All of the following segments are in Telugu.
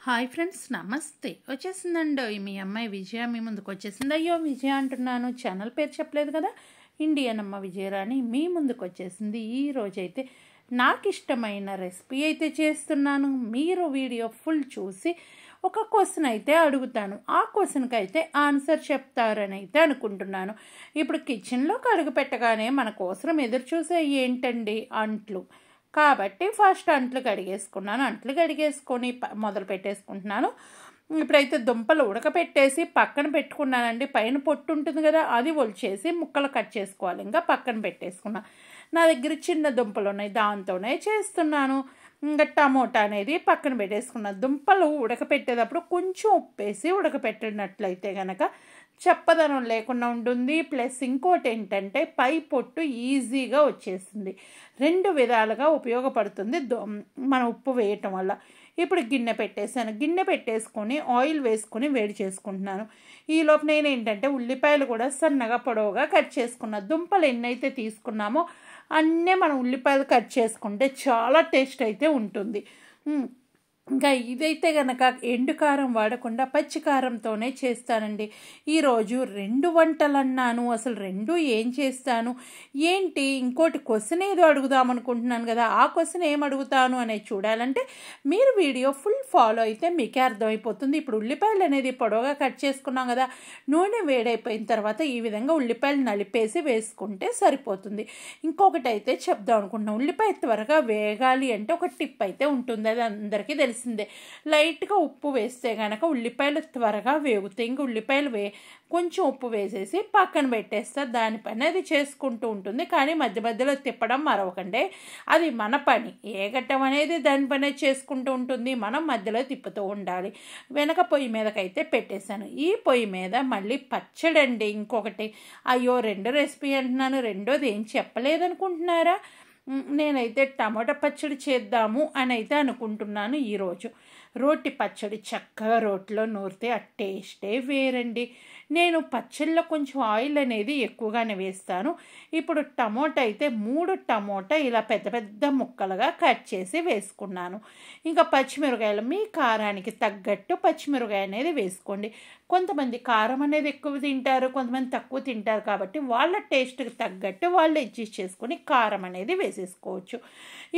హాయ్ ఫ్రెండ్స్, నమస్తే. వచ్చేసిందండో మీ అమ్మాయి విజయ మీ ముందుకు వచ్చేసింది. అయ్యో విజయ అంటున్నాను, ఛానల్ పేరు చెప్పలేదు కదా. ఇండియన్ అమ్మ విజయరాణి మీ ముందుకు వచ్చేసింది. ఈరోజైతే నాకు ఇష్టమైన రెసిపీ అయితే చేస్తున్నాను. మీరు వీడియో ఫుల్ చూసి ఒక క్వశ్చన్ అయితే అడుగుతాను. ఆ క్వశ్చన్కి అయితే ఆన్సర్ చెప్తారని అయితే అనుకుంటున్నాను. ఇప్పుడు కిచెన్లోకి అడుగు పెట్టగానే మన కోసం ఎదురు చూసే ఏంటండి, అంట్లు. కాబట్టి ఫస్ట్ అంట్లు కడిగేసుకున్నాను. అంట్లు కడిగేసుకొని మొదలు పెట్టేసుకుంటున్నాను. ఇప్పుడైతే దుంపలు ఉడకపెట్టేసి పక్కన పెట్టుకున్నానండి. పైన పొట్టు ఉంటుంది కదా, అది ఒలిచేసి ముక్కలు కట్ చేసుకోవాలి. ఇంకా పక్కన పెట్టేసుకున్నాను. నా దగ్గర చిన్న దుంపలు ఉన్నాయి, దాంతోనే చేస్తున్నాను. ఇంకా టమోటా అనేది పక్కన పెట్టేసుకున్నాను. దుంపలు ఉడకపెట్టేటప్పుడు కొంచెం ఉప్పేసి ఉడకపెట్టినట్లయితే కనుక చెప్పదనం లేకుండా ఉంటుంది. ప్లస్ ఇంకోటి ఏంటంటే పై పొట్టు ఈజీగా వచ్చేస్తుంది. రెండు విధాలుగా ఉపయోగపడుతుంది మన ఉప్పు వేయటం వల్ల. ఇప్పుడు గిన్నె పెట్టేసాను. గిన్నె పెట్టేసుకొని ఆయిల్ వేసుకొని వేడి చేసుకుంటున్నాను. ఈలోపు నేను ఏంటంటే ఉల్లిపాయలు కూడా సన్నగా పొడవుగా కట్ చేసుకున్నాను. దుంపలు ఎన్నైతే తీసుకున్నామో అన్నీ మనం ఉల్లిపాయలు కట్ చేసుకుంటే చాలా టేస్ట్ అయితే ఉంటుంది. ఇంకా ఇదైతే కనుక ఎండు కారం వాడకుండా పచ్చి కారంతోనే చేస్తానండి. ఈరోజు 2 వంటలు అన్నాను, అసలు 2 ఏం చేస్తాను ఏంటి, ఇంకోటి క్వశ్చన్ ఏదో అడుగుదాం అనుకుంటున్నాను కదా. ఆ క్వశ్చన్ ఏం అడుగుతాను అనేది చూడాలంటే మీరు వీడియో ఫుల్ ఫాలో అయితే మీకే అర్థమైపోతుంది. ఇప్పుడు ఉల్లిపాయలు అనేది పొడవుగా కట్ చేసుకున్నాం కదా. నూనె వేడైపోయిన తర్వాత ఈ విధంగా ఉల్లిపాయలు నలిపేసి వేసుకుంటే సరిపోతుంది. ఇంకొకటి అయితే చెప్దాం అనుకుంటున్నాను. ఉల్లిపాయ త్వరగా వేగాలి అంటే ఒక టిప్ అయితే ఉంటుంది, అది అందరికీ తెలిసిందే. లైట్గా ఉప్పు వేస్తే కనుక ఉల్లిపాయలు త్వరగా వేగుతాయి. ఇంక ఉల్లిపాయలు కొంచెం ఉప్పు వేసేసి పక్కన పెట్టేస్తే దానిపైన అది చేసుకుంటూ ఉంటుంది. కానీ మధ్య మధ్యలో తిప్పడం మరవకండి, అది మన పని. ఏగట్టం అనేది దానిపైన చేసుకుంటూ ఉంటుంది, మనం మధ్యలో తిప్పుతూ ఉండాలి. వెనక పొయ్యి మీదకైతే పెట్టేశాను. ఈ పొయ్యి మీద మళ్ళీ పచ్చడి అండి. ఇంకొకటి, అయ్యో 2 రెసిపీ అంటున్నాను, రెండోది ఏం చెప్పలేదనుకుంటున్నారా. నేనైతే టమాటా పచ్చడి చేద్దాము అని అయితే అనుకుంటున్నాను. ఈరోజు రోటి పచ్చడి చక్కగా రోట్లో నూరితే ఆ టేస్టే వేరండి. నేను పచ్చళ్ళలో కొంచెం ఆయిల్ అనేది ఎక్కువగానే వేస్తాను. ఇప్పుడు టమోటా అయితే 3 టమోటా ఇలా పెద్ద పెద్ద ముక్కలుగా కట్ చేసి వేసుకున్నాను. ఇంకా పచ్చిమిరకాయలు మీ కారానికి తగ్గట్టు పచ్చిమిరకాయ అనేది వేసుకోండి. కొంతమంది కారం అనేది ఎక్కువ తింటారు, కొంతమంది తక్కువ తింటారు. కాబట్టి వాళ్ళ టేస్ట్కి తగ్గట్టు వాళ్ళు అడ్జస్ట్ చేసుకొని కారం అనేది వేసేసుకోవచ్చు.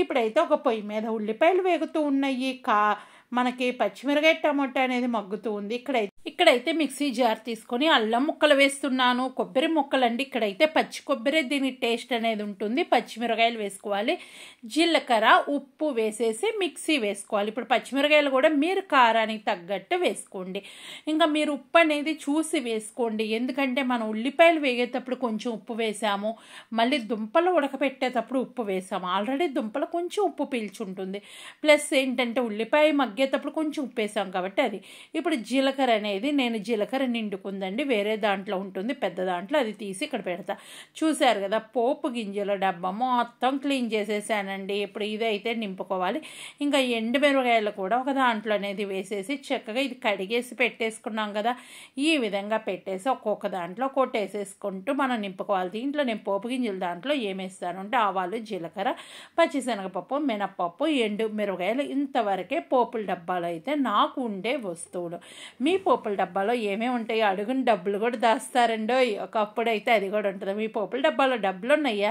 ఇప్పుడైతే ఒక పొయ్యి మీద ఉల్లిపాయలు వేగుతూ ఉన్నాయి, మనకి పచ్చిమిరకాయ టమోటా అనేది మగ్గుతూ ఉంది. ఇక్కడైతే మిక్సీ జార్ తీసుకొని అల్లం ముక్కలు వేస్తున్నాను. కొబ్బరి ముక్కలండి. ఇక్కడైతే పచ్చి కొబ్బరి దీని టేస్ట్ అనేది ఉంటుంది. పచ్చిమిరకాయలు వేసుకోవాలి, జీలకర్ర ఉప్పు వేసేసి మిక్సీ వేసుకోవాలి. ఇప్పుడు పచ్చిమిరకాయలు కూడా మీరు కారానికి తగ్గట్టు వేసుకోండి. ఇంకా మీరు ఉప్పు అనేది చూసి వేసుకోండి, ఎందుకంటే మనం ఉల్లిపాయలు వేగేటప్పుడు కొంచెం ఉప్పు వేసాము, మళ్ళీ దుంపలు ఉడకపెట్టేటప్పుడు ఉప్పు వేసాము. ఆల్రెడీ దుంపలు కొంచెం ఉప్పు పీల్చుంటుంది. ప్లస్ ఏంటంటే ఉల్లిపాయ మగ్గేటప్పుడు కొంచెం ఉప్పు వేసాం కాబట్టి అది. ఇప్పుడు జీలకర్ర అనేది, నేను జీలకర్ర నిండుకుందండి, వేరే దాంట్లో ఉంటుంది పెద్ద దాంట్లో, అది తీసి ఇక్కడ పెడతా. చూశారు కదా, పోపు గింజల డబ్బా మొత్తం క్లీన్ చేసేసానండి. ఇప్పుడు ఇదైతే నింపుకోవాలి. ఇంకా ఎండుమిరపకాయలు కూడా ఒక దాంట్లో అనేది వేసేసి చక్కగా ఇది కడిగేసి పెట్టేసుకున్నాం కదా, ఈ విధంగా పెట్టేసి ఒక్కొక్క దాంట్లో కొట్టేసేసుకుంటూ మనం నింపుకోవాలి. దీంట్లో నేను పోపు గింజలు దాంట్లో ఏమేస్తాను అంటే ఆవాలు, జీలకర్ర, పచ్చిశనగపప్పు, మినపప్పు, ఎండు మిరపకాయలు, ఇంతవరకే పోపుల డబ్బాలో అయితే నాకు ఉండే వస్తువులు. మీ పోపుల డబ్బాలో ఏమేమి ఉంటాయో అడుగుని డబ్బులు కూడా దాస్తారండో. ఒకప్పుడైతే అది కూడా ఉంటుంది. మీ పోపుల డబ్బాలో డబ్బులు ఉన్నాయా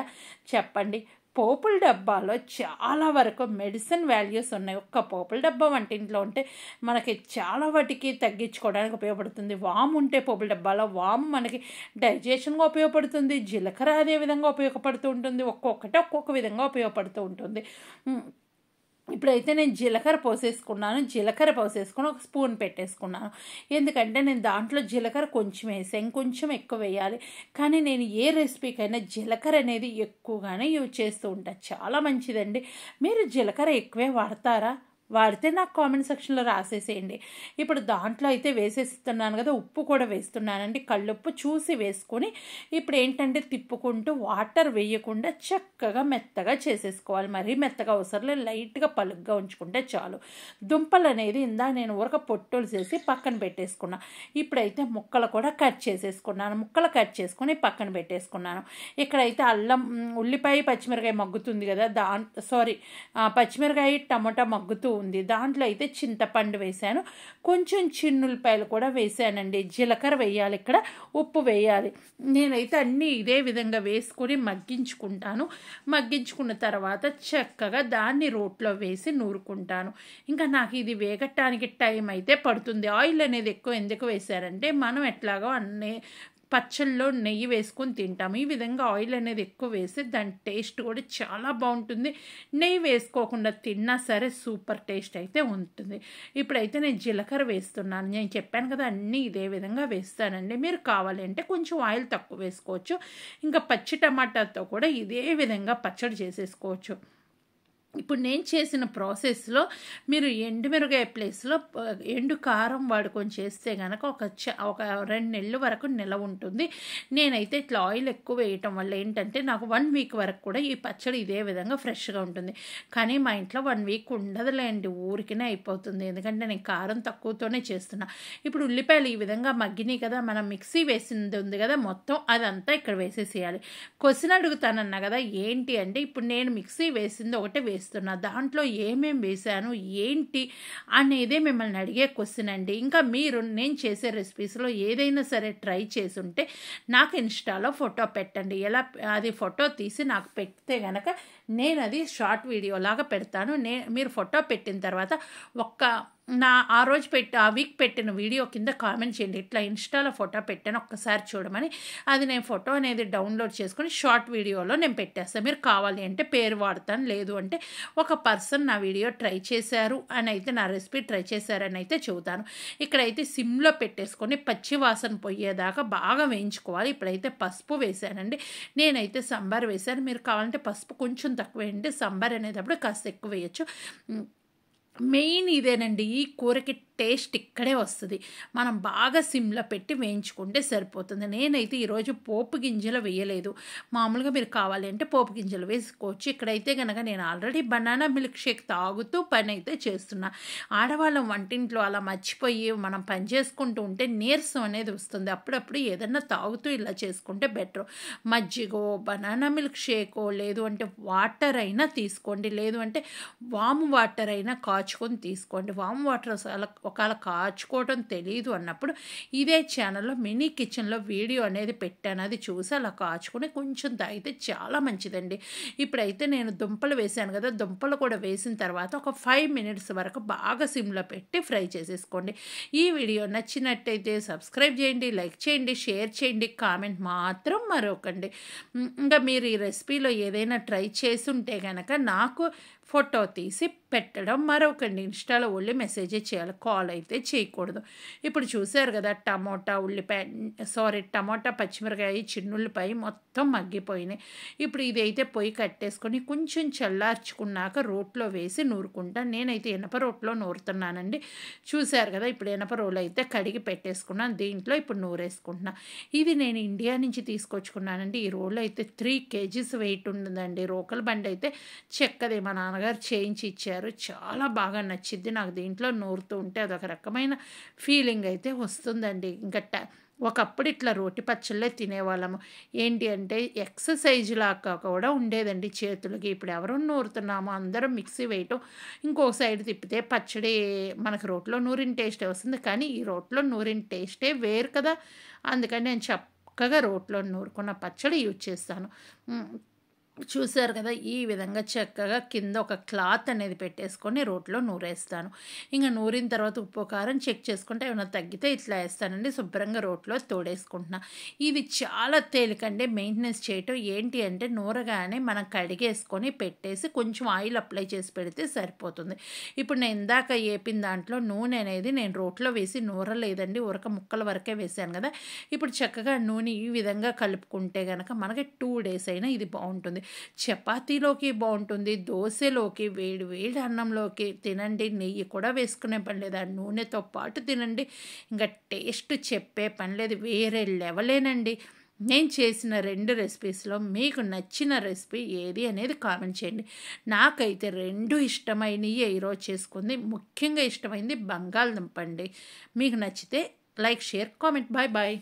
చెప్పండి. పోపుల డబ్బాలో చాలా వరకు మెడిసిన్ వాల్యూస్ ఉన్నాయి. ఒక్క పోపుల డబ్బా వంటింట్లో ఉంటే మనకి చాలా వాటికి తగ్గించుకోవడానికి ఉపయోగపడుతుంది. వాము ఉంటే పోపుల డబ్బాలో వాము మనకి డైజెషన్గా ఉపయోగపడుతుంది. జీలకర్ర అదే విధంగా ఉపయోగపడుతూ ఉంటుంది. ఒక్కొక్కటి ఒక్కొక్క విధంగా ఉపయోగపడుతూ ఉంటుంది. ఇప్పుడైతే నేను జీలకర్ర పోసేసుకున్నాను. జీలకర్ర పోసేసుకుని ఒక స్పూన్ పెట్టేసుకున్నాను. ఎందుకంటే నేను దాంట్లో జీలకర్ర కొంచెం వేసాను, ఇంకొంచెం ఎక్కువ వేయాలి. కానీ నేను ఏ రెసిపీకైనా జీలకర్ర అనేది ఎక్కువగానే యూజ్ చేస్తూ ఉంటాను. చాలా మంచిదండి. మీరు జీలకర్ర ఎక్కువే వాడతారా? వాడితే నాకు కామెంట్ సెక్షన్లో రాసేసేయండి. ఇప్పుడు దాంట్లో అయితే వేసేస్తున్నాను కదా, ఉప్పు కూడా వేస్తున్నానండి. కళ్ళుప్పు చూసి వేసుకొని ఇప్పుడు ఏంటంటే తిప్పుకుంటూ వాటర్ వేయకుండా చక్కగా మెత్తగా చేసేసుకోవాలి. మరీ మెత్తగా అవసరం లేదు, లైట్గా పలుగ్గా ఉంచుకుంటే చాలు. దుంపలు అనేది నేను ఊరక పొట్టులు చేసి పక్కన పెట్టేసుకున్నాను. ఇప్పుడైతే ముక్కలు కూడా కట్ చేసేసుకున్నాను. ముక్కలు కట్ చేసుకొని పక్కన పెట్టేసుకున్నాను. ఇక్కడైతే అల్లం, ఉల్లిపాయ, పచ్చిమిరకాయ మగ్గుతుంది కదా, పచ్చిమిరకాయ టమోటా మగ్గుతూ ఉంది. దాంట్లో అయితే చింతపండు వేసాను, కొంచెం చిన్నులపాయలు కూడా వేసానండి. జీలకర్ర వేయాలి, ఇక్కడ ఉప్పు వేయాలి. నేనైతే అన్నీ ఇదే విధంగా వేసుకొని మగ్గించుకుంటాను. మగ్గించుకున్న తర్వాత చక్కగా దాన్ని రోట్లో వేసి నూరుకుంటాను. ఇంకా నాకు ఇది వేగటానికి టైం అయితే పడుతుంది. ఆయిల్ అనేది ఎక్కువ ఎందుకు వేశారంటే మనం ఎట్లాగో అన్నీ పచ్చళ్ళలో నెయ్యి వేసుకొని తింటాము. ఈ విధంగా ఆయిల్ అనేది ఎక్కువ వేసి దాని టేస్ట్ కూడా చాలా బాగుంటుంది. నెయ్యి వేసుకోకుండా తిన్నా సరే సూపర్ టేస్ట్ అయితే ఉంటుంది. ఇప్పుడైతే నేను జీలకర్ర వేస్తున్నాను. నేను చెప్పాను కదా అన్నీ ఇదే విధంగా వేస్తానండి. మీరు కావాలి అంటే కొంచెం ఆయిల్ తక్కువ వేసుకోవచ్చు. ఇంకా పచ్చి టమాటాతో కూడా ఇదే విధంగా పచ్చడి చేసేసుకోవచ్చు. ఇప్పుడు నేను చేసిన ప్రాసెస్లో మీరు ఎండుమిరగాయ ప్లేస్లో ఎండు కారం వాడుకొని చేస్తే కనుక ఒక 2 నెలల వరకు నిలవ ఉంటుంది. నేనైతే ఇట్లా ఆయిల్ ఎక్కువ వేయటం వల్ల ఏంటంటే నాకు 1 వీక్ వరకు కూడా ఈ పచ్చడి ఇదే విధంగా ఫ్రెష్గా ఉంటుంది. కానీ మా ఇంట్లో 1 వీక్ ఉండదులేండి, ఊరికినే అయిపోతుంది. ఎందుకంటే నేను కారం తక్కువతోనే చేస్తున్నా. ఇప్పుడు ఉల్లిపాయలు ఈ విధంగా మగ్గినాయి కదా, మనం మిక్సీ వేసింది ఉంది కదా, మొత్తం అదంతా ఇక్కడ వేసేసేయాలి. క్వశ్చన్ అడుగుతానన్నా కదా ఏంటి అంటే, ఇప్పుడు నేను మిక్సీ వేసింది ఒకటే వేస్తున్నా, దాంట్లో ఏమేమి వేసాను ఏంటి అనేదే మిమ్మల్ని అడిగే క్వశ్చన్ అండి. ఇంకా మీరు నేను చేసే రెసిపీస్లో ఏదైనా సరే ట్రై చేసి ఉంటే నాకు ఇన్స్టాలో ఫోటో పెట్టండి. ఎలా అది ఫోటో తీసి నాకు పెడితే కనుక నేను అది షార్ట్ వీడియో లాగా పెడతాను. మీరు ఫోటో పెట్టిన తర్వాత ఆ వీక్ పెట్టిన వీడియో కింద కామెంట్ చేయండి, ఇట్లా ఇన్స్టాలో ఫోటో పెట్టాను ఒక్కసారి చూడమని. అది నేను ఫోటో అనేది డౌన్లోడ్ చేసుకొని షార్ట్ వీడియోలో నేను పెట్టేస్తాను. మీరు కావాలి అంటే పేరు వాడతాను, లేదు అంటే ఒక పర్సన్ నా వీడియో ట్రై చేశారు అని అయితే, నా రెసిపీ ట్రై చేశారని అయితే చెబుతాను. ఇక్కడైతే సిమ్లో పెట్టేసుకొని పచ్చి వాసన పోయేదాకా బాగా వేయించుకోవాలి. ఇప్పుడైతే పసుపు వేసానండి. నేనైతే సాంబార్ వేశాను. మీరు కావాలంటే పసుపు కొంచెం తక్కువ వేయండి. సాంబార్ అనేటప్పుడు కాస్త ఎక్కువ వేయచ్చు. మెయిన్ ఇదేనండి, ఈ కూరకి టేస్ట్ ఇక్కడే వస్తుంది. మనం బాగా సిమ్లో పెట్టి వేయించుకుంటే సరిపోతుంది. నేనైతే ఈరోజు పోపు గింజలు వేయలేదు. మామూలుగా మీరు కావాలి అంటే పోపు గింజలు వేసుకోవచ్చు. ఇక్కడైతే కనుక నేను ఆల్రెడీ బనానా మిల్క్ షేక్ తాగుతూ పని అయితే చేస్తున్నా. ఆడవాళ్ళం వంటింట్లో అలా మర్చిపోయి మనం పని చేసుకుంటూ ఉంటే నీరసం అనేది వస్తుంది. అప్పుడప్పుడు ఏదన్నా తాగుతూ ఇలా చేసుకుంటే బెటర్. మజ్జిగో బనానా మిల్క్ షేకో లేదు అంటే వాటర్ అయినా తీసుకోండి, లేదు అంటే వాము వాటర్ అయినా కాచుకొని తీసుకోండి. వాము వాటర్ ఒకవేళ కాచుకోవడం తెలియదు అన్నప్పుడు ఇదే ఛానల్లో మినీ కిచెన్లో వీడియో అనేది పెట్టాను, అది చూసి అలా కాచుకొని కొంచెం తాగితే చాలా మంచిదండి. ఇప్పుడైతే నేను దుంపలు వేసాను కదా, దుంపలు కూడా వేసిన తర్వాత ఒక 5 మినిట్స్ వరకు బాగా సిమ్లో పెట్టి ఫ్రై చేసేసుకోండి. ఈ వీడియో నచ్చినట్టయితే సబ్స్క్రైబ్ చేయండి, లైక్ చేయండి, షేర్ చేయండి, కామెంట్ మాత్రం మరొకండి. ఇంకా మీరు ఈ రెసిపీలో ఏదైనా ట్రై చేసి ఉంటే కనుక నాకు ఫోటో తీసి పెట్టడం మరొకండి. ఇన్స్టాలో ఓన్లీ మెసేజే చేయాలి, కాల్ అయితే చేయకూడదు. ఇప్పుడు చూసారు కదా టమాటా పచ్చిమిరకాయ చిన్నుల్లిపాయ మొత్తం మగ్గిపోయినాయి. ఇప్పుడు ఇదైతే పొయ్యి కట్టేసుకొని కొంచెం చల్లార్చుకున్నాక రోట్లో వేసి నూరుకుంటాను. నేనైతే ఇనప రోట్లో నూరుతున్నానండి. చూసారు కదా, ఇప్పుడు ఇనప రోలు అయితే కడిగి పెట్టేసుకున్నాను. దీంట్లో ఇప్పుడు నూరేసుకుంటున్నాను. ఇది నేను ఇండియా నుంచి తీసుకొచ్చుకున్నానండి. ఈ రోలు అయితే 3 kgs వెయిట్ ఉంటుందండి. రోకల బండి అయితే చెక్కది, మా నాన్నగారు చేయించి ఇచ్చారు. చాలా బాగా నచ్చింది నాకు. దీంట్లో నూరుతూ ఉంటే అదొక రకమైన ఫీలింగ్ అయితే వస్తుందండి. ఇంకా ఒకప్పుడు ఇట్లా రోటి పచ్చళ్ళే తినేవాళ్ళము. ఏంటి అంటే ఎక్సర్సైజ్ లాగా కూడా ఉండేదండి చేతులకి. ఇప్పుడు ఎవరు నూరుతున్నామో, అందరం మిక్సీ వేయటం, ఇంకో సైడ్ తిప్పితే పచ్చడి మనకు రోట్లో నూరిన టేస్టే వస్తుంది. కానీ ఈ రోట్లో నూరిన టేస్టే వేరు కదా. అందుకని నేను చక్కగా రోట్లో నూరుకున్న పచ్చడి యూజ్ చేస్తాను. చూసారు కదా, ఈ విధంగా చక్కగా కింద ఒక క్లాత్ అనేది పెట్టేసుకొని రోట్లో నూరేస్తాను. ఇంకా నూరిన తర్వాత ఉప్పు కారం చెక్ చేసుకుంటే ఏమైనా తగ్గితే ఇట్లా వేస్తానండి. శుభ్రంగా రోట్లో తోడేసుకుంటున్నా. ఇది చాలా తేలికండి మెయింటెనెన్స్ చేయటం. ఏంటి అంటే నూరగానే మనం కడిగేసుకొని పెట్టేసి కొంచెం ఆయిల్ అప్లై చేసి పెడితే సరిపోతుంది. ఇప్పుడు నేను ఇందాక వేపిన దాంట్లో నూనె అనేది నేను రోట్లో వేసి నూరలేదండి, ఉరక ముక్కల వరకే వేసాను కదా. ఇప్పుడు చక్కగా నూనె ఈ విధంగా కలుపుకుంటే కనుక మనకి 2 days అయినా ఇది బాగుంటుంది. చపాతీలోకి బాగుంటుంది, దోశలోకి, వేడి వేడి అన్నంలోకి తినండి. నెయ్యి కూడా వేసుకునే పని లేదు, ఆ నూనెతో పాటు తినండి. ఇంకా టేస్ట్ చెప్పే పని లేదు, వేరే లెవలేనండి. నేను చేసిన 2 రెసిపీస్లో మీకు నచ్చిన రెసిపీ ఏది అనేది కామెంట్ చేయండి. నాకైతే 2 ఇష్టమైనవి ఈరోజు చేసుకుంది. ముఖ్యంగా ఇష్టమైంది బంగాళదుంప అండి. మీకు నచ్చితే like, share, comment. Bye bye.